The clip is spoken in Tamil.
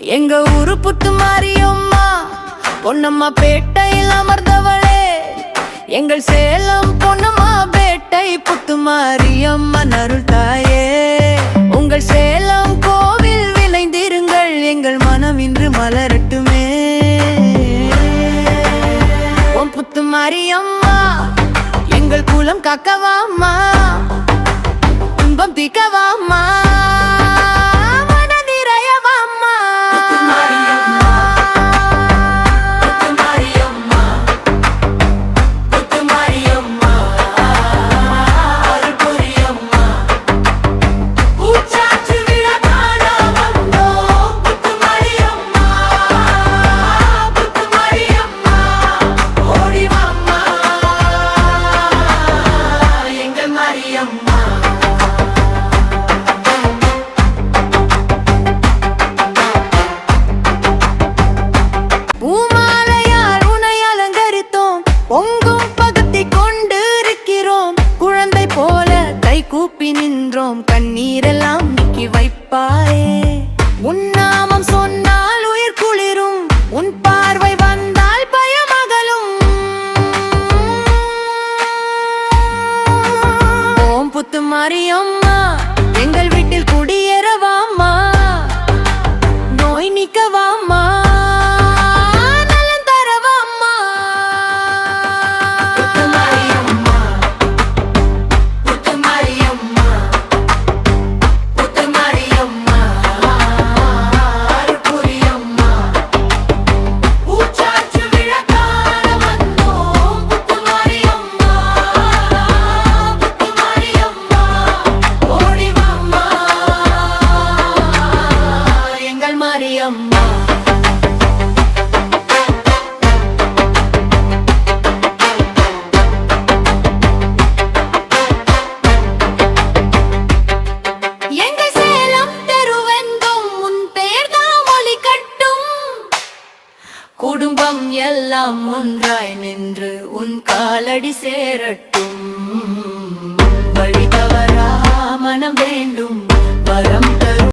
எங்க ஊரு புத்து மாரியம்மா பொன்னம்மா பேட்டையில் அமர்ந்தவளே, எங்கள் சேலம் பொன்னம்மா பேட்டை புத்து மாரியம்மன் அருள் தாயே. உங்கள் சேலம் கோவில் விளைந்திருங்கள், எங்கள் மனம் இன்று மலரட்டுமே. ஓம் புத்து மாரியம்மா எங்கள் குலம் காக்கவாம்மா, துன்பம் தீக்கவாம்மா, பொங்கும் பகத்தை கொண்டு இருக்கிறோம். குழந்தை போல கை கூப்பி நின்றோம், கண்ணீரெல்லாம் நீக்கி வைப்பாயே. உன் நாமம் சொன்னால் உயிர் குளிரும், உன் பார்வை வந்தால் பயமகலும். ஓம் புத்து மாரியம்மா எங்கள் வீட்டில் குடியேறவாம்மா, நோய் நீக்கவாம்மா, குடும்பம் எல்லாம் ஒன்றாய் நின்று உன் காலடி சேரட்டும்.